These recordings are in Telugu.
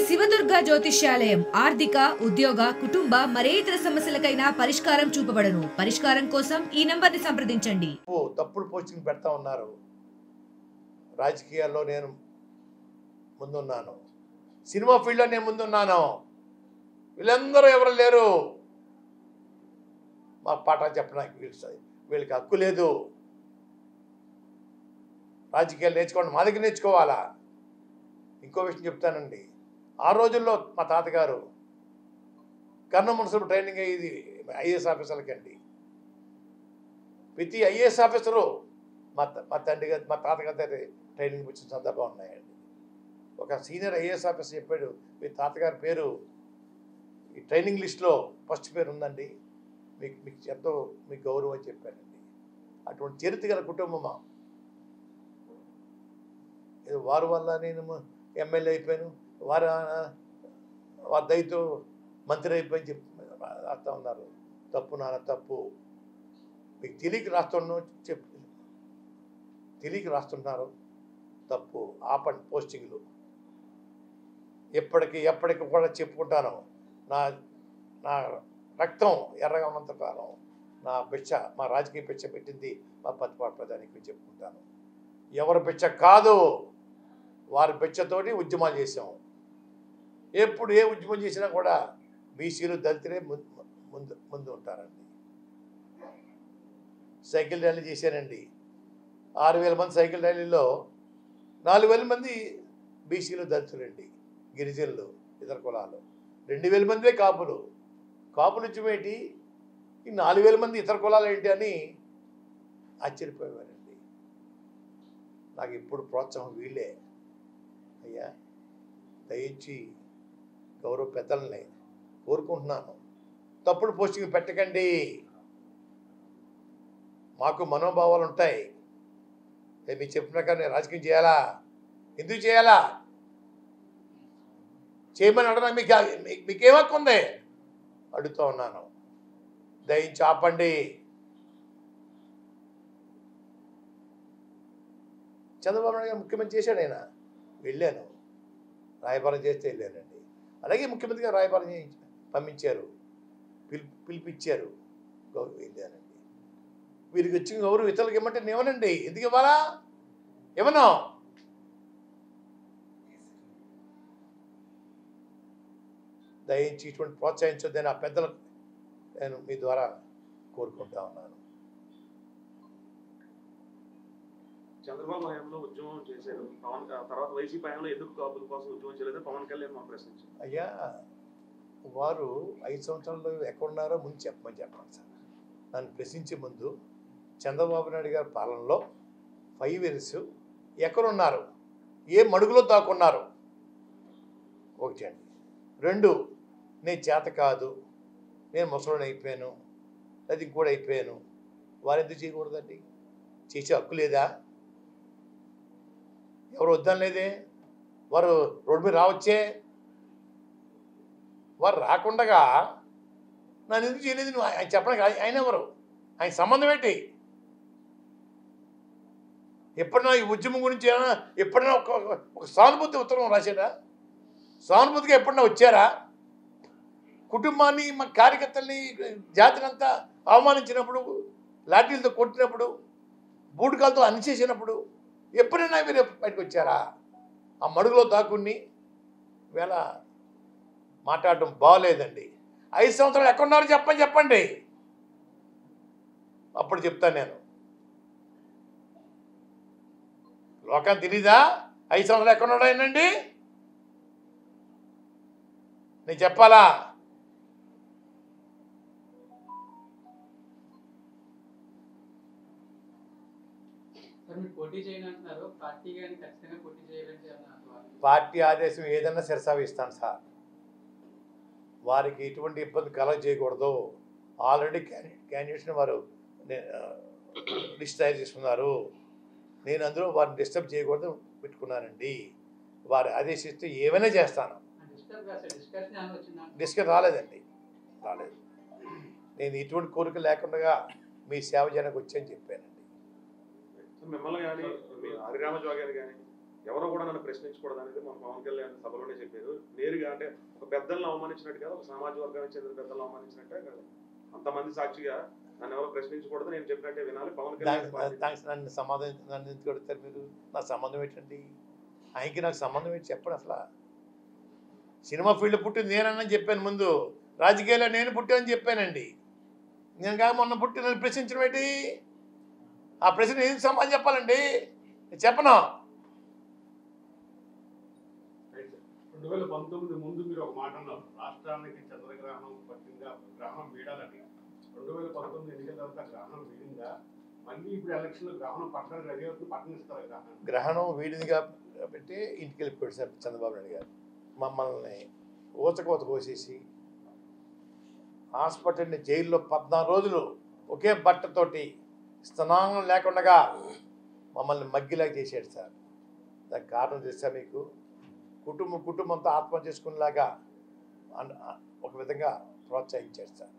శివదుర్గ జ్యోతిష్యాలయం ఆర్థిక ఉద్యోగ కుటుంబ మరేతర సమస్యలకైనా పరిష్కారం చూపబడను. పరిష్కారం కోసం ఈ నంబర్ని సంప్రదించండి. తప్పుడు పోస్టింగ్ పెడతా ఉన్నారు. రాజకీయాల్లో నేను ముందున్నాను, సినిమా ఫీల్డ్లో నేను ముందున్నాను. వీళ్ళందరూ ఎవరు లేరు. మా పాఠం చెప్పడానికి వీళ్ళకి హక్కు లేదు. రాజకీయాలు నేర్చుకోండి, మా దగ్గర నేర్చుకోవాలా. ఇంకో విషయం చెప్తానండి. ఆ రోజుల్లో మా తాతగారు కర్ణ మున్సిపల్ ట్రైనింగ్ అయ్యేది ఐఏఎస్ ఆఫీసర్లకండి. ప్రతి ఐఏఎస్ ఆఫీసరు మా తండ్రి గారు మా తాతగారి దగ్గర ట్రైనింగ్ వచ్చిన సందర్భం ఉన్నాయండి. ఒక సీనియర్ ఐఏఎస్ ఆఫీసర్ చెప్పాడు, మీ తాతగారి పేరు ఈ ట్రైనింగ్ లిస్ట్లో ఫస్ట్ పేరు ఉందండి, మీకు ఎంతో మీకు గౌరవం అని చెప్పానండి. అటువంటి చరిత్ర గల కుటుంబమా. ఏదో వారి వల్ల నేను ఎమ్మెల్యే అయిపోయాను, వారి దయతో మంత్రి అయిపోయి రాస్తా ఉన్నారు. తప్పు నాన్న తప్పు. మీకు తెలియక రాస్తున్నారు తప్పు. ఆపండి పోస్టింగ్లు. ఎప్పటికి కూడా చెప్పుకుంటాను, నా రక్తం ఎర్రగా ఉన్నంత కాలం మా రాజకీయ పిచ్చ పెట్టింది మా పత్తిపాటి ప్రధానికి చెప్పుకుంటాను. ఎవరి పిచ్చ కాదు, వారి పిచ్చతోటి ఉద్యమాలు చేసాం. ఎప్పుడు ఏ ఉద్యమం చేసినా కూడా బీసీలు దళితులే ముందు ఉంటారండి. సైకిల్ ర్యాలీ చేశానండి. 6,000 మంది సైకిల్ ర్యాలీలో 4,000 మంది బీసీలు దళితులండి, గిరిజనులు, ఇతర కులాలు. 2,000 మందే కాపులు. కాపులు ఉద్యమేంటి, ఈ 4,000 మంది ఇతర కులాలు ఏంటి అని ఆశ్చర్యపోయేవారండి. నాకు ఇప్పుడు ప్రోత్సాహం వీళ్ళే. అయ్యా దయించి గౌరవ పెద్దలని కోరుకుంటున్నాను, తప్పుడు పోస్టింగ్ పెట్టకండి. మాకు మనోభావాలు ఉంటాయి. మీరు చెప్పిన ప్రకారం నేను రాజకీయం చేయాలా? ఎందుకు చేయాలా? చేయమని అడగడానికి మీకేం హక్కు ఉంది అడుగుతూ ఉన్నాను. దయించి ఆపండి. చంద్రబాబు నాయుడు గారు ముఖ్యమంత్రి చేశాడు. ఆయన వెళ్ళాను, రాయబారం చేస్తే వెళ్ళానండి. అలాగే ముఖ్యమంత్రి గారు రాయబారం పంపించారు, పిలిపించారు, వెళ్ళానండి. వీరికి వచ్చిన గౌరవం ఇతరులకు ఇవ్వమంటే నేను ఇవ్వనండి. ఎందుకు ఇవ్వాలా? ఇవ్వను. దయించి ఇటువంటి ప్రోత్సహించొద్దని ఆ పెద్దలకు నేను మీ ద్వారా కోరుకుంటా ఉన్నాను. చంద్రబాబు హయాంలో ఉద్యమం చేశారు, తర్వాత వైసీపీ హయాంలో ఎందుకు కాపుల కోసం ఉద్యమం చేయలేదు పవన్ కళ్యాణ్ మా ప్రశ్నించారు. అయ్యా వారు 5 సంవత్సరాలు ఎక్కడున్నారో ముందు చెప్పమని చెప్పండి సార్. నన్ను ప్రశ్నించే ముందు చంద్రబాబు నాయుడు గారి పాలనలో 5 years ఎక్కడున్నారు, ఏ మడుగులో దాక్కున్నారు? ఒకటి అండి. 2, నేను చేత కాదు, నేను ముసలోని అయిపోయాను, అది ఇంకోటి అయిపోయాను, వారు ఎందుకు చేయకూడదండి? చేసే హక్కు లేదా? ఎవరు వద్దని లేదే. వారు రోడ్డు మీద రావచ్చే. వారు రాకుండగా నన్ను ఎందుకు చేయలేదు నువ్వు ఆయన చెప్పడానికి? ఆయన ఎవరు? ఆయన సంబంధం ఏంటి? ఎప్పుడైనా ఈ ఉద్యమం గురించి ఎప్పుడైనా ఒక సానుభూతి ఉత్తరం రాశాడా? సానుభూతిగా ఎప్పుడైనా వచ్చారా? కుటుంబాన్ని, మా కార్యకర్తల్ని, జాతిని అంతా అవమానించినప్పుడు, లాఠీలతో కొట్టినప్పుడు, బూటకాలతో అనిచేసినప్పుడు ఎప్పుడైనా మీరు బయటకు వచ్చారా? ఆ మడుగులో దాక్కుని వేళ మాట్లాడటం బాగోలేదండి. 5 సంవత్సరాలు ఎక్కడున్నారో చెప్పండి. అప్పుడు చెప్తాను నేను. లోకాన్ని తెలీదా 5 సంవత్సరాలు ఎక్కడున్నాడో ఏంటండి? నేను చెప్పాలా? పార్టీ ఆదేశం ఏదన్నా శిరసావిస్తాను సార్. వారికి ఎటువంటి ఇబ్బంది కలగ చేయకూడదు. ఆల్రెడీ క్యాండిడేట్స్ని వారు లిస్ట్ తయారు చేసుకున్నారు. నేను అందులో వారిని డిస్టర్బ్ చేయకూడదు పెట్టుకున్నానండి. వారు ఆదేశిస్తే ఏమైనా చేస్తాను. డిస్కస్ రాలేదు. నేను ఎటువంటి కోరిక లేకుండా మీ సేవ చేయడానికి వచ్చాను చెప్పానండి. మిమ్మల్ని కానీ హరిరామ జోగారు కానీ ఎవరో కూడా నన్ను ప్రశ్నించకూడదు అనేది మన పవన్ కళ్యాణ్ సభలోనే చెప్పారు. నేరుగా అంటే ఒక పెద్దలను అవమానించినట్టు కాదు, ఒక సామాజిక వర్గానికి చెందిన పెద్దలను అవమానించినట్టే కాదు, అంతమంది సాక్షిగా నన్ను ఎవరో ప్రశ్నించకూడదు, నేను చెప్పినట్టే వినాలి. పవన్ కళ్యాణ్ నన్ను సమాధానం నన్ను ఎందుకు అడుగుతారు మీరు? నా సంబంధం ఏంటండి? ఆయనకి నాకు సంబంధం ఏంటి చెప్పండి. అసలు సినిమా ఫీల్డ్ పుట్టింది నేనని చెప్పాను, ముందు రాజకీయాల్లో నేను పుట్టానని చెప్పానండి. నేను కాక మొన్న పుట్టి నన్ను ప్రశ్నించడం ఏంటి? ఆ ప్రశ్న ఏం సమాధానం చెప్పాలండి? నేను చెప్పను. 2019 ముందు మీరు ఒక మాట అన్నారు, రాష్ట్రానికి చంద్రగ్రహణం పట్టిందా, గ్రహణం వీడాలని. 2019 ఎన్నికల తర్వాత గ్రహణం వీడిందా? మళ్ళీ ఇప్పుడు ఎలక్షన్ గ్రహణం పట్టడానికి రెడీ అవుతుంది, పట్టణిస్తారు గ్రహణం. గ్రహణం వీడింది కాబట్టి ఇంటికి వెళ్ళిపోయాడు సార్ చంద్రబాబు నాయుడు గారు. మమ్మల్ని ఊచకోత కోసేసి హాస్పిటల్ని జైల్లో 14 రోజులు ఒకే బట్టతోటి స్తనానం లేకుండా మమ్మల్ని మగ్గిలాగా చేశాడు సార్. దానికి కారణం తెలుసా మీకు? కుటుంబంతో ఆత్మహత్య చేసుకునేలాగా ఒక విధంగా ప్రోత్సహించాడు సార్.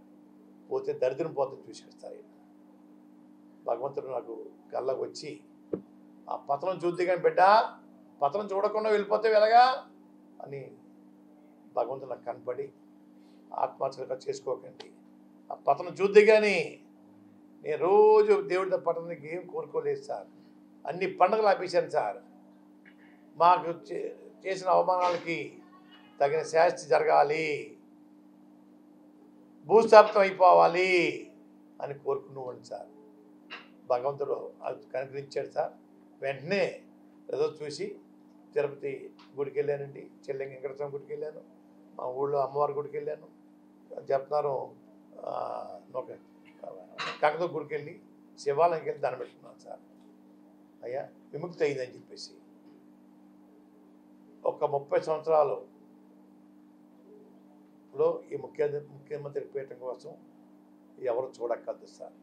పోతే దరిద్రం పోతే చూశాడు సార్. భగవంతుడు నాకు కళ్ళకు వచ్చి ఆ పతనం చూద్ది కానీ బిడ్డ, పతనం చూడకుండా వెళ్ళిపోతే ఎలాగా అని భగవంతుడు నాకు కనపడి ఆత్మహత్యలుగా చేసుకోకండి, ఆ పతనం చూద్ది కానీ నేను రోజు దేవుడితో పట్టణానికి ఏం కోరుకోలేదు సార్. అన్ని పండుగలు ఆపేశాను సార్. మాకు చేసిన అవమానాలకి తగిన శాస్తి జరగాలి, భూస్థాపితం అయిపోవాలి అని కోరుకునేవాడిని సార్. భగవంతుడు అది కనుగరించాడు సార్. వెంటనే ఏదో చూసి తిరుపతి గుడికి వెళ్ళానండి, చెల్లెంగి వెంకటేశ్వర గుడికి వెళ్ళాను, మా ఊళ్ళో అమ్మవారి గుడికి వెళ్ళాను, చెప్తున్నారు ఒక కనక గుడికి వెళ్ళి శివాలయంకి వెళ్ళి దండం పెట్టుకున్నాను సార్. అయ్యా విముక్తి అయిందని చెప్పేసి. ఒక 30 సంవత్సరాలలో ఈ ముఖ్యమంత్రి పీఠం కోసం ఎవరు చూడక్కర్దు సార్,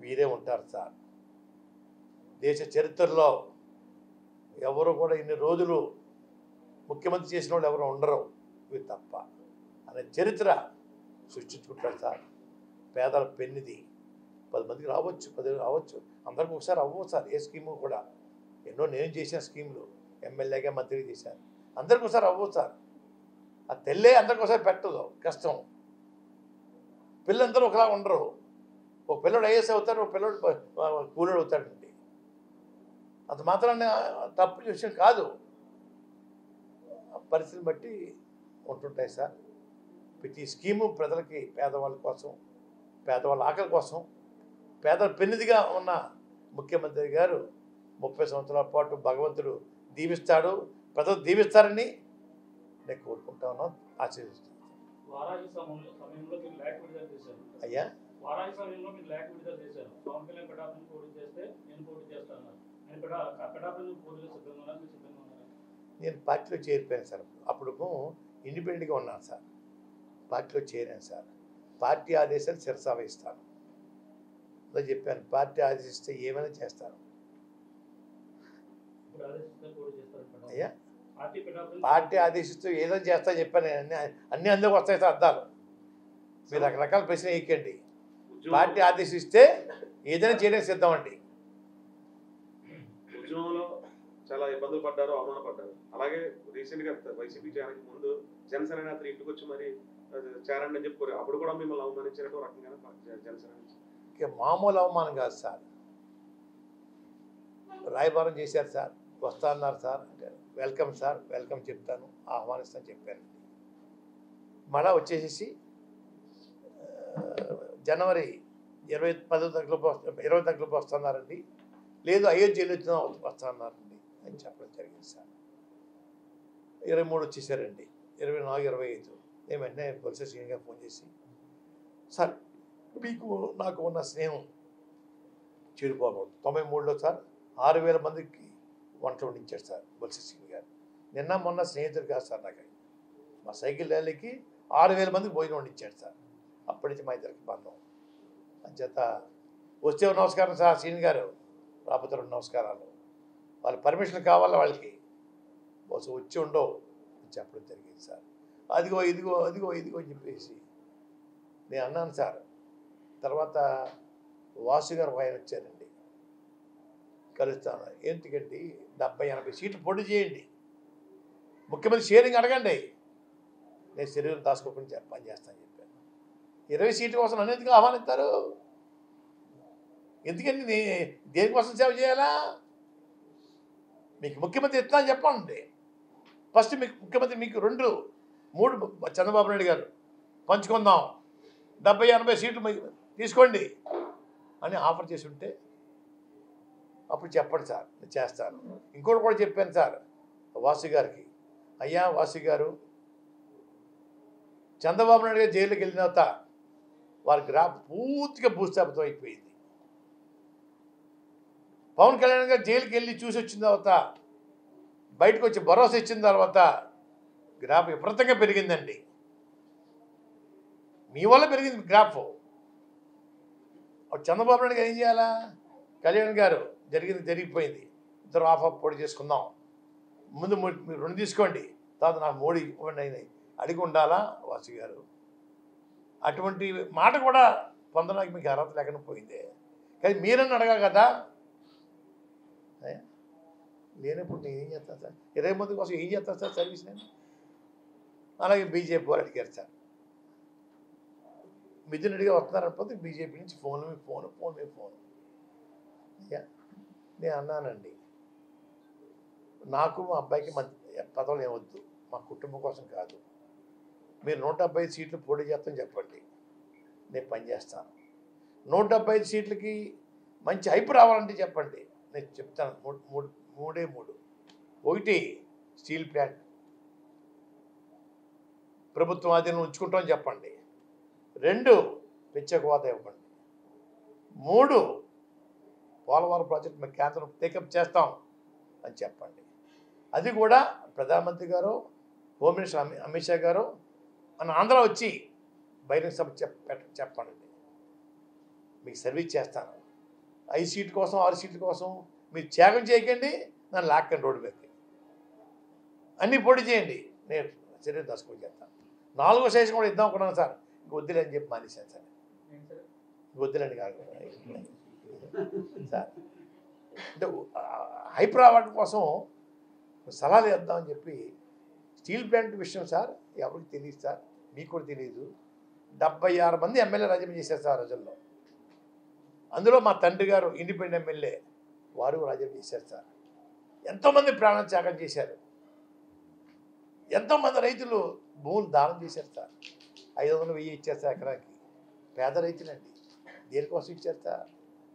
వీరే ఉంటారు సార్. దేశ చరిత్రలో ఎవరు కూడా ఇన్ని రోజులు ముఖ్యమంత్రి చేసిన వాళ్ళు ఎవరు ఉండరు, ఇవి తప్ప అనే చరిత్ర సృష్టించుకుంటారు సార్. పేదల పెన్నిది 10 మందికి రావచ్చు, 10 రావచ్చు, అందరికి ఒకసారి అవ్వవు సార్. ఏ స్కీము కూడా ఎన్నో నేను చేసిన స్కీములు ఎమ్మెల్యేగా మంత్రిగా చేశాను, అందరికి ఒకసారి అవ్వవు సార్. ఆ తెల్లే అందరికి ఒకసారి పెట్టదు, కష్టం. పిల్లలందరూ ఒకలా ఉండరు. ఒక పిల్లడు ఐఏఎస్ అవుతాడు, ఒక పిల్లడు కూలోడు అవుతాడండి. అంత మాత్రాన్ని తప్పు విషయం కాదు, పరిస్థితిని బట్టి ఉంటుంటాయి సార్. ప్రతి స్కీము ప్రజలకి, పేదవాళ్ళ కోసం, పేదవాళ్ళ ఆకలి కోసం, పేదల పెన్నిదిగా ఉన్న ముఖ్యమంత్రి గారు 30 సంవత్సరాల పాటు భగవంతుడు దీవిస్తాడు, ప్రజలు దీవిస్తారని నేను కోరుకుంటాను, ఆశీర్వదిస్తాను. అయ్యా నేను పార్టీలో చేరిపోయాను సార్. అప్పుడు ఇండిపెండెంట్గా ఉన్నాను సార్, పార్టీలో చేరాను సార్. పార్టీ ఆదేశాలు శిరసా వహిస్తాను, అలా చెప్పాను. పార్టీ ఆదేశిస్తే ఏమైనా చేస్తాను. అయ్యా పార్టీ ఆదేశిస్తూ ఏదైనా చేస్తా చెప్పాను. అన్ని అందులోకి వస్తాయి సార్ అర్థాలు. మీరు రకరకాల ప్రశ్న వేయకండి. పార్టీ ఆదేశిస్తే ఏదైనా చేయడానికి సిద్ధం అండి. ఉద్యమంలో చాలా ఇబ్బందులు పడ్డారు, అవమానపడ్డారు. అలాగే రీసెంట్గా వైసీపీ చేయడానికి ముందు జనసేన నేతలు ఇంటికి వచ్చి మరి చేరండి అని చెప్పుకోరు. అప్పుడు కూడా మిమ్మల్ని అవమానించినట్టు రకంగా జనసేన మామూలు అవమానం కాదు సార్. రాయబారం చేశారు సార్, వస్తా అన్నారు సార్ అంటే వెల్కమ్ సార్, వెల్కమ్ చెప్తాను, ఆహ్వానిస్తాను చెప్పాను. మళ్ళా వచ్చేసేసి జనవరి 20 తగ్గులోపు వస్తున్నారండి, లేదు అయోధ్యలో వచ్చిన వస్తున్నారండి అని చెప్పడం జరిగింది సార్. 23 వచ్చేసారండి, 24, 25 నేను వెంటనే బొత్స శ్రీని గారు ఫోన్ చేసి, సార్ మీకు నాకు ఉన్న స్నేహం చెడిపోకూడదు. 93లో సార్ 6,000 మందికి వంటలు వండించాడు సార్ బొత్స శ్రీని గారు. నిన్న మొన్న స్నేహితుడు కాదు సార్ నాకు, మా సైకిల్ ర్యాలీకి 6,000 మందికి భోజనం వండించాడు సార్. అప్పటి నుంచి మా ఇద్దరికి బంధం. అంచేత వస్తే నమస్కారం సార్ శ్రీని గారు, రాకపోతే 2 నమస్కారాలు. వాళ్ళ పర్మిషన్ కావాలా వాళ్ళకి, బస్సు వచ్చి ఉండవు అని చెప్పడం జరిగింది సార్. అదిగో ఇదిగో అదిగో ఇదిగో అని చెప్పేసి నేను అన్నాను సార్. తర్వాత వాసు గారు ఆయన వచ్చారండి, కలుస్తాను. ఎందుకంటే 70-80 సీట్లు పోటీ చేయండి, ముఖ్యమంత్రి షేరింగ్ అడగండి, నేను శరీరం దాచుకోకుండా పని చేస్తాను చెప్పాను. 20 సీట్ల కోసం నన్ను ఎందుకు ఆహ్వానిస్తారు? ఎందుకంటే దేనికోసం సేవ చేయాలా? మీకు ముఖ్యమంత్రి ఇస్తా అని చెప్పండి. ఫస్ట్ మీకు ముఖ్యమంత్రి మీకు 2-3 చంద్రబాబు నాయుడు గారు పంచుకుందాం, 70-80 సీట్లు తీసుకోండి అని ఆఫర్ చేసి ఉంటే అప్పుడు చెప్పండి సార్, నేను చేస్తాను. ఇంకోటి కూడా చెప్పాను సార్ వాసు గారికి, అయ్యా వాసు గారు, చంద్రబాబు నాయుడు గారు జైలుకి వెళ్ళిన తర్వాత వారి గ్రాఫ్ పూర్తిగా భూస్థాపితం అయిపోయింది. పవన్ కళ్యాణ్ గారు జైలుకి వెళ్ళి చూసి వచ్చిన తర్వాత బయటకు వచ్చి భరోసా ఇచ్చిన తర్వాత గ్రాఫ్ విపరీతంగా పెరిగిందండి. మీ వల్ల పెరిగింది గ్రాఫ్. చంద్రబాబు నాయుడు గారు ఏం చేయాలా? కళ్యాణ్ గారు జరిగిపోయింది, ఇద్దరు ఆఫ్ పోటీ చేసుకుందాం, ముందు మీరు 2 తీసుకోండి, తర్వాత నాకు 3 ఇవ్వండి అయినాయి అడిగి ఉండాలా వాసు గారు? అటువంటి మాట కూడా పొందడానికి మీకు అర్హత లేకుండా పోయిందే. కానీ మీరని అడగా కదా. లేనప్పుడు నేను ఏం చేస్తాను సార్? 20 మంది కోసం ఏం చేస్తాను సార్ సర్వీస్ నేను? అలాగే బీజేపీ వారు అడిగారు సార్, మిథున్ రెడ్డిగా వస్తున్నారనిపోతే బీజేపీ నుంచి ఫోన్ మీద ఫోన్. నేను అన్నానండి, నాకు మా అబ్బాయికి పదవులు ఏమొద్దు, మా కుటుంబం కోసం కాదు, మీరు 175 సీట్లు పోటీ చేస్తామని చెప్పండి, నేను పనిచేస్తాను. 175 సీట్లకి మంచి హైప్ రావాలంటే చెప్పండి, నేను చెప్తాను. 3 ఒకటి స్టీల్ ప్లాంట్ ప్రభుత్వం ఆధీనంలో ఉంచుకుంటామని చెప్పండి. 2 ప్రత్యేక హోదా ఇవ్వండి. 3 పోలవరం ప్రాజెక్ట్ మేము కేంద్రం టేకప్ చేస్తాం అని చెప్పండి. అది కూడా ప్రధానమంత్రి గారు, హోమ్ మినిస్టర్ అమిత్ షా గారు మన ఆంధ్ర వచ్చి బహిరంగ సభ చెప్పండి, మీకు సర్వీస్ చేస్తాను. 5 సీట్ల కోసం 6 సీట్ల కోసం మీరు త్యాగం చేయకండి, నన్ను లాక్కండి రోడ్డు మీదకి, అన్నీ పోటీ చేయండి, నేను శరీరం దర్శకం చేస్తాను. 4వ సైజు కూడా ఇద్దాం అనుకున్నాను సార్, ఇంక వద్దులే అని చెప్పి మానేశాను సార్. వద్దులేండి కాదు సార్, అంటే హైప్ రావడం కోసం సలహాలు ఇద్దామని చెప్పి. స్టీల్ ప్లాంట్ విషయం సార్ ఎవరికి తెలియదు సార్, మీకు కూడా తెలియదు. 76 మంది ఎమ్మెల్యే రాజీనామా చేశారు సార్ రోజుల్లో. అందులో మా తండ్రి గారు ఇండిపెండెంట్ ఎమ్మెల్యే, వారు రాజీనామా చేశారు సార్. ఎంతోమంది ప్రాణ త్యాగం చేశారు, ఎంతోమంది రైతులు భూములు దానం చేశారు సార్. 500-1000 ఇచ్చారు సార్ ఎకరానికి. పేద రైతులండి, దేనికోసం ఇచ్చారు సార్?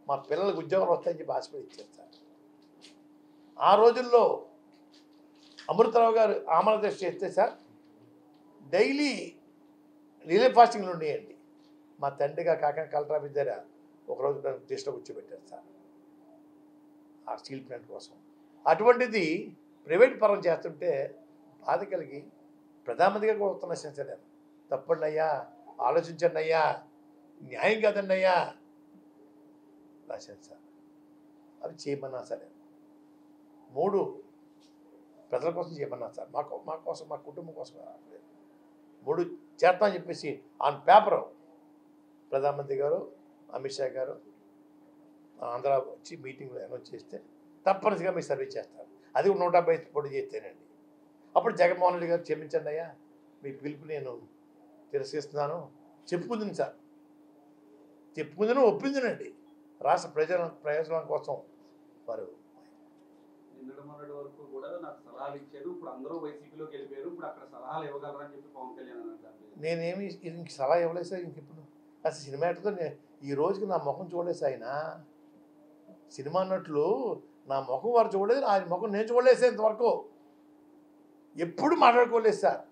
మా పిల్లలకు ఉద్యోగాలు వస్తాయని చెప్పి ఆశపడి ఇచ్చారు సార్. ఆ రోజుల్లో అమృతరావు గారు ఆమరదీక్ష చేస్తే సార్ డైలీ రిలే ఫాస్టింగ్లు ఉండేయండి. మా తండ్రిగా కాకినాడ కలెక్టర్ ఆఫీస్ దగ్గర ఒకరోజు దీక్షలో కూర్చోబెట్టారు సార్ ఆ స్టీల్ ప్లాంట్ కోసం. అటువంటిది ప్రైవేట్ పరం చేస్తుంటే బాధ కలిగి ప్రధానమంత్రిగా కూడా ఉత్తరం రాశాను. తప్పండి అయ్యా, ఆలోచించండి అయ్యా, న్యాయం కాదండి అయ్యా రాశాను సార్. అవి చేయమన్నా సార్. 3 ప్రజల కోసం చేయమన్నా సార్, మా కోసం, మా కుటుంబం కోసం 3 చేస్తామని చెప్పేసి ఆన్ పేపర్ ప్రధానమంత్రి గారు, అమిత్ షా గారు ఆంధ్ర వచ్చి మీటింగ్లో అనౌన్స్ చేస్తే తప్పనిసరిగా మీకు సర్వీస్ చేస్తారు. అది 170 పోటీ చేస్తేనండి. అప్పుడు జగన్మోహన్ రెడ్డి గారు క్షమించండి అయ్యా, మీ పిలుపు నేను తిరస్కరిస్తున్నాను చెప్పుకుంది సార్. చెప్పుకుందని ఒప్పిందనండి. రాష్ట్ర ప్రయోజనం కోసం వారు నిన్నటి వరకు కూడా నాకు సలహాలు ఇచ్చారు, ఇప్పుడు అందరూ వైసీపీలోకి వెళ్ళిపోయారు, ఇప్పుడు అక్కడ సలహాలు ఇవ్వగలరని చెప్పి పవన్ కళ్యాణ్ అంటారు. నేనేమి ఇంక సలహా ఇవ్వలేదు సార్. ఇంక ఇప్పుడు అసలు సినిమా యాక్టర్తో ఈ రోజుకి నా ముఖం చూడలేదు సార్. ఆయన సినిమా అన్నట్లు నా ముఖం వారు చూడలేదు, ఆయన ముఖం నేను చూడలేదు సార్. ఇంతవరకు ఎప్పుడు మాట్లాడుకోలేదు సార్.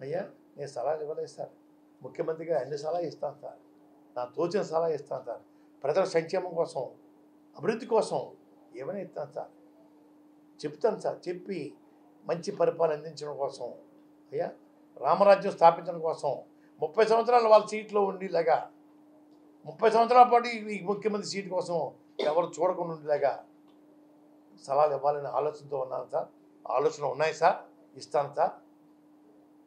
అయ్యా నేను సలహాలు ఇవ్వలేదు సార్. ముఖ్యమంత్రిగా అన్ని సలహా ఇస్తాను సార్, నా తోచిన సలహా ఇస్తాను సార్. ప్రజల సంక్షేమం కోసం, అభివృద్ధి కోసం ఏమైనా ఇస్తాను సార్, చెప్తాను సార్. చెప్పి మంచి పరిపాలన అందించడం కోసం, అయ్యా రామరాజ్యం స్థాపించడం కోసం 30 సంవత్సరాలు వాళ్ళ సీట్లో ఉండేలాగా, 30 సంవత్సరాల పాటు ఈ ముఖ్యమంత్రి సీటు కోసం ఎవరు చూడకుండా ఉండేలాగా సలహాలు ఇవ్వాలనే ఆలోచనతో ఉన్నాను సార్. ఆలోచనలు ఉన్నాయి సార్, ఇస్తాను సార్.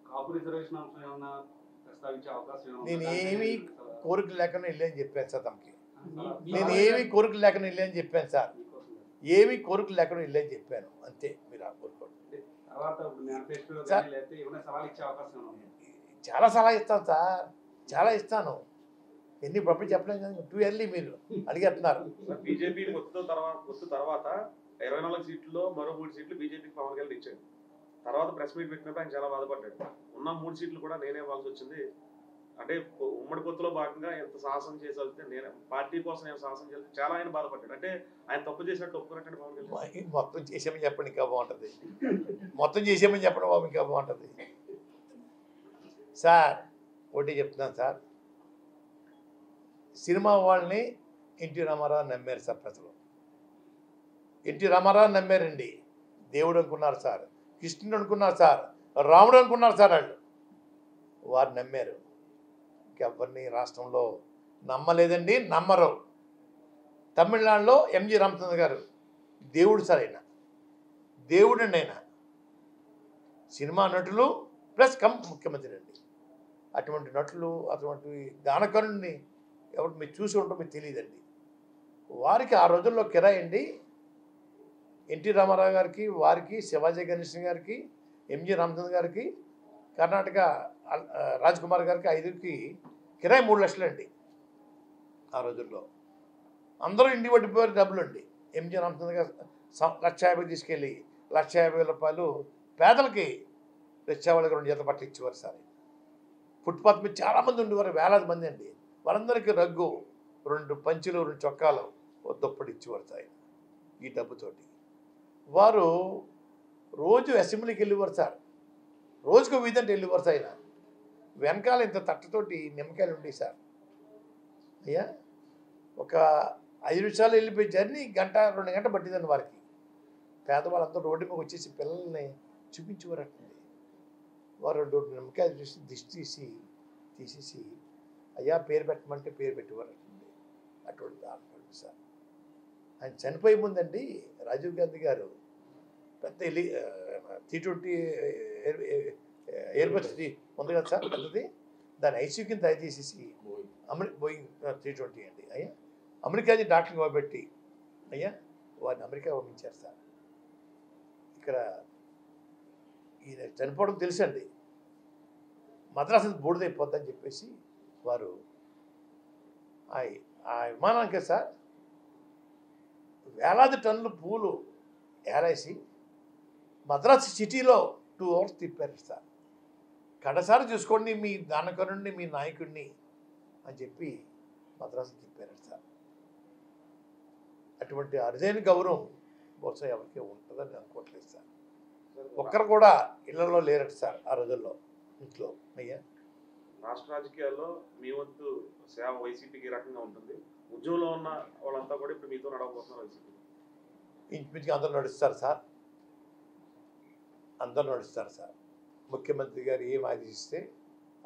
కాపు రిజర్వేషన్ అంశం ఏమన్నా ప్రస్తావించే అవకాశం నేను ఏమీ కోరిక లేకుండా వెళ్ళని చెప్పాను సార్ తమకి. నేను ఏమీ కోరికలు లేకుండా వెళ్ళని చెప్పాను సార్, ఏమీ కోరికలు లేకుండా వెళ్ళని చెప్పాను, అంతే. మీరు ఆ కోరుకోండి. తర్వాత ఇప్పుడు మేనిఫెస్టోలో సార్. కానీ లేకపోతే ఏమైనా సవాల్ ఇచ్చే అవకాశం ఉంది. చాలా సలహా ఇస్తాను సార్, చాలా ఇస్తాను. ఎన్ని ప్రపంచం చెప్పలేదు కదా, టూ ఇయర్లీ మీరు అడిగేస్తున్నారు. బీజేపీ పొత్తు తర్వాత 24 సీట్లలో మరో 3 సీట్లు బీజేపీకి పవన్ కళ్యాణ్ ఇచ్చాడు. తర్వాత ప్రెస్ మీట్ పెట్టినప్పుడు ఆయన చాలా బాధపడ్డాడు. ఉన్న 3 సీట్లు కూడా నేనే ఇవ్వాల్సి వచ్చింది, అంటే ఉమ్మడి పొత్తులో భాగంగా ఎంత సాహసం చేసి వెళ్తే నేను పార్టీ కోసం నేను సాహసం చేస్తే చాలా ఆయన బాధపడ్డాడు. అంటే ఆయన తప్పు చేసినట్టు ఒప్పుకున్నట్టు పవన్ కళ్యాణ్. మొత్తం చేసామని చెప్పండి ఇంకా బాగుంటుంది, మొత్తం చేసామని చెప్పడం బాబు ఇంకా బాగుంటుంది సార్. ఒకటి చెప్తున్నాను సార్, సినిమా వాళ్ళని ఎన్టీ రామారావు నమ్మారు సార్ ప్రజలు. ఎన్టీ రామారావు నమ్మారండి, దేవుడు అనుకున్నారు సార్, కృష్ణుడు అనుకున్నారు సార్, రాముడు అనుకున్నారు సార్. వారు నమ్మారు. ఇంకెవరిని రాష్ట్రంలో నమ్మలేదండి, నమ్మరు. తమిళనాడులో ఎంజి రామచంద్ర గారు దేవుడు సార్, ఆయన దేవుడు అండి. ఆయన సినిమా నటులు ప్లస్ ముఖ్యమంత్రి అండి. అటువంటి నటులు, అటువంటి దానకరుణ్ణి ఎవరు మీరు చూసి ఉంటారో మీకు తెలియదండి. వారికి ఆ రోజుల్లో కిరాయి అండి, ఎన్టీ రామారావు గారికి, వారికి, శివాజీ గణేశన్ గారికి, ఎంజి రామచంద్ర గారికి, కర్ణాటక రాజ్కుమార్ గారికి 5కి కిరాయి 3 లక్షలు అండి. ఆ రోజుల్లో అందరూ ఇంటి పట్టిపోయారు డబ్బులు అండి. ఎంజి రామచంద్ర గారు 1,50,000 తీసుకెళ్ళి 1,50,000 రూపాయలు పేదలకి తెచ్చేవాళ్ళకి 2 జతల బట్టలు ఇచ్చేవారు సార్. ఫుట్పాత్ మీద చాలామంది ఉండేవారు, వేలాది మంది అండి. వాళ్ళందరికీ రగ్గు, 2 పంచులు, 2 చొక్కాలు, దుప్పటి ఇచ్చేవారు సార్ ఈ డబ్బుతోటి. వారు రోజు అసెంబ్లీకి వెళ్ళేవారు సార్, రోజుకు వీధంటే వెళ్ళేవారు సార్. ఆయన వెనకాల ఇంత తట్టతోటి నిమ్మకాయలు ఉండేవి సార్. అయ్యా ఒక 5 నిమిషాలు వెళ్ళిపోయి జర్నీ 1-2 గంటలు పట్టిందండి వారికి. పేదవాళ్ళంతా రోడ్డు మీద వచ్చేసి పిల్లల్ని చూపించేవారటండి. వారు 2 నిమ్మకాయలు చూసి దిష్టి తీసేసి అయ్యా పేరు పెట్టమంటే పేరు పెట్టేవారటండి. అటువంటి దాని సార్. ఆయన చనిపోయే ముందండి రాజీవ్ గాంధీ గారు పెద్ద T20 ఎయిర్బస్ ఉంది కదా సార్, పెద్దది, దాని ఐసీయూ కింద తయారు చేసేసి బోయింగ్ 320 అండి. అయ్యా అమెరికా డాక్టర్ని కాబట్టి అయ్యా వారిని అమెరికా పంపించారు సార్. ఇక్కడ ఈయన చనిపోవడం తెలుసండి, మద్రాసు బూడిదైపోద్దని చెప్పేసి వారు ఆ విమానానికి సార్ వేలాది టన్నులు పూలు ఏరేసి మద్రాసు సిటీలో 2 అవర్స్ తిప్పారు సార్. కడసారి చూసుకోండి మీ దానకరుణ్ణి, మీ నాయకుడిని అని చెప్పి మద్రాసు తిప్పారు సార్. అటువంటి అరుదైన గౌరవం బహుశా ఎవరికి ఉంటుందని అనుకోవట్లేదు సార్. ఒక్కరు కూడా ఇళ్లలో లేరట సార్ ఆ రోజుల్లో ఇంట్లో. అయ్యా రాష్ట్ర రాజకీయాల్లో మీ వంతు సేవ వైసీపీకి ఈ రకంగా ఉంటుంది. ఉద్యోగంలో ఉన్న వాళ్ళంతా కూడా ఇప్పుడు మీతో నడవబోతున్నారు వైసీపీ. ఇంచుమించుగా అందరూ నడుస్తారు సార్, అందరూ నడుస్తారు సార్. ముఖ్యమంత్రి గారు ఏం ఆదేశిస్తే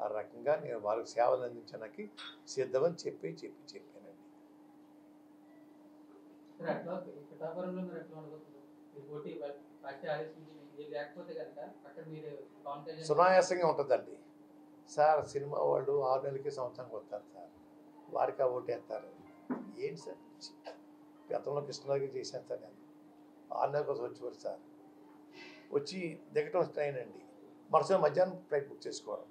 ఆ రకంగా నేను వారికి సేవలు అందించడానికి సిద్ధమని చెప్పానండి. సునాయాసంగా ఉంటుందండి సార్. సినిమా వాళ్ళు 6 నెలలకి సంవత్సరానికి వస్తారు సార్, వారికి ఆ ఓటు వేస్తారు. ఏంటి సార్ గతంలో కృష్ణరాజు చేశాను సార్, నేను 6 నెలల కోసం వచ్చేవారు సార్. వచ్చి దిగటం ట్రైన్ అండి, మరుసటి మధ్యాహ్నం ఫ్లైట్ బుక్ చేసుకోవడం,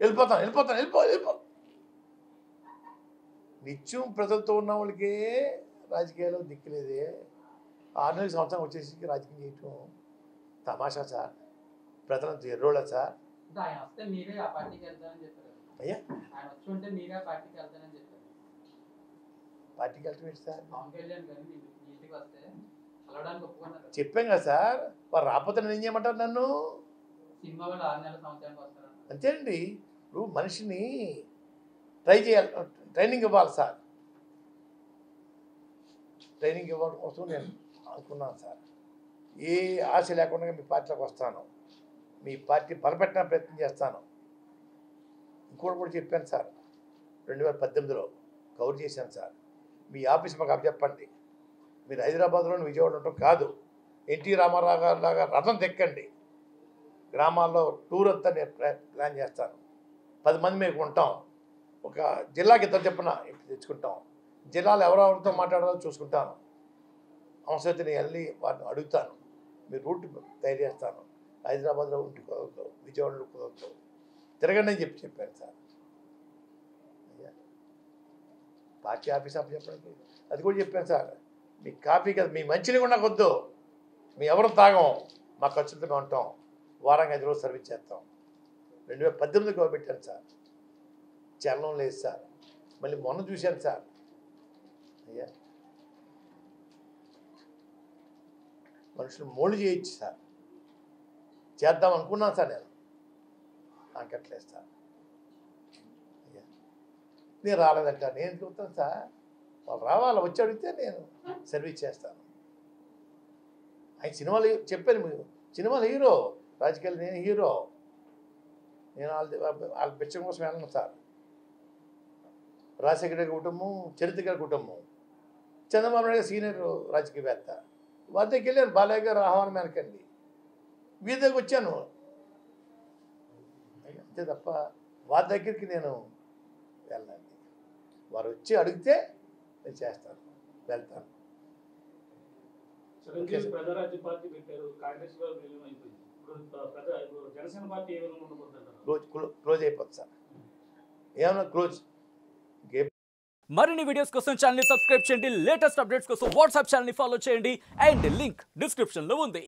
వెళ్ళిపోతాను. నిత్యం ప్రజలతో ఉన్న వాళ్ళకే రాజకీయాల్లో దిక్కులేదే. 6 నెలల సంవత్సరం వచ్చేసి రాజకీయం చేయటం తమాషా సార్. ప్రజలంతా ఎర్రోళ్ళ సార్. అయ్యా పార్టీకి వెళ్తాం ఏంటి సార్? చెప్పాం కదా సార్, వారు రాకపోతే నేను ఏం చేయమంటారు నన్ను? అంతేనండి. ఇప్పుడు మనిషిని ట్రైనింగ్ ఇవ్వాలి సార్. ట్రైనింగ్ ఇవ్వడం కోసం నేను అనుకున్నాను సార్. ఏ ఆశ లేకుండా మీ పార్టీలోకి వస్తాను, మీ పార్టీ బలపెట్టడానికి ప్రయత్నం చేస్తాను. ఇంకోటి కూడా చెప్పాను సార్, 2018లో కవర్ చేశాను సార్. మీ ఆఫీస్ మాకు అప్పచెప్పండి, మీరు హైదరాబాద్లోని విజయవాడ ఉండటం కాదు, ఎన్టీ రామారావు గారు లాగా రథం తెక్కండి, గ్రామాల్లో టూర్ అంతా నేను ప్లాన్ చేస్తాను. 10 మంది మేము ఉంటాం, ఒక జిల్లాకి 2 చెప్పున తెచ్చుకుంటాం. జిల్లాలో ఎవరెవరితో మాట్లాడాలో చూసుకుంటాను. అవసరమైతే నేను వెళ్ళి వారిని అడుగుతాను. మీరు రూట్ తయారు చేస్తాను. హైదరాబాద్లో ఉండి కుదరదు, విజయవాడలో కుదరదు, తిరగండి అని చెప్పాను సార్. అయ్యా పార్టీ ఆఫీస్ ఆఫ్ చెప్పడానికి అది కూడా చెప్పాను సార్. మీ కాఫీ కదా, మీ మంచిని కూడా నాకు వద్దు, మీ ఎవరు తాగం, మా ఖర్చులతో మేము ఉంటాం, వారానికి 5 రోజులు సర్వీస్ చేస్తాం. 2018 పెట్టాను సార్. చలనం లేదు సార్. మళ్ళీ మొన్న చూశాను సార్. అయ్యా మనుషులు మోల్డ్ చేయొచ్చు సార్, చేద్దాం అనుకున్నాను సార్. నేను నాకట్లేదు సార్. అయ్యా నేను రాలేదంట, నేను చూస్తాను సార్. వాళ్ళు రావాలి, వచ్చి అడిగితే నేను సర్వీస్ చేస్తాను. ఆయన సినిమాలు చెప్పాను, మీరు సినిమాలు హీరో, రాజకీయాలు నేను హీరో. నేను వాళ్ళ పిచ్చం కోసం వెళ్ళను సార్. రాజశేఖర గారి కుటుంబం, చరిత్ర గారి కుటుంబం, చంద్రబాబు నాయుడు సీనియర్ రాజకీయవేత్త. వారి దగ్గరికి వెళ్ళాను, బాలయ్య గారు ఆహ్వానం వెనకండి, వీరి దగ్గరికి వచ్చాను అంతే తప్ప వారి దగ్గరికి నేను వెళ్ళండి. వారు వచ్చి అడిగితే నేను చేస్తాను, వెళ్తాను. చిరంజీవి ప్రజారాజ్య పార్టీ పెట్టారు, కాంగ్రెస్ లో విలీనం అయిపోయింది. ఇప్పుడు జనసేన పార్టీ ఏ విధంగా ఉండబోతున్నారు? క్లోజ్ అయిపోతుంది సార్. ఏమన్నా క్లోజ్. మరిన్ని వీడియోస్ కోసం ఛానల్ ని సబ్స్క్రైబ్ చేయండి. లేటెస్ట్ అప్డేట్స్ కోసం వాట్సాప్ ఛానల్ ని ఫాలో చేయండి. అండ్ లింక్ డిస్క్రిప్షన్ లో ఉంది.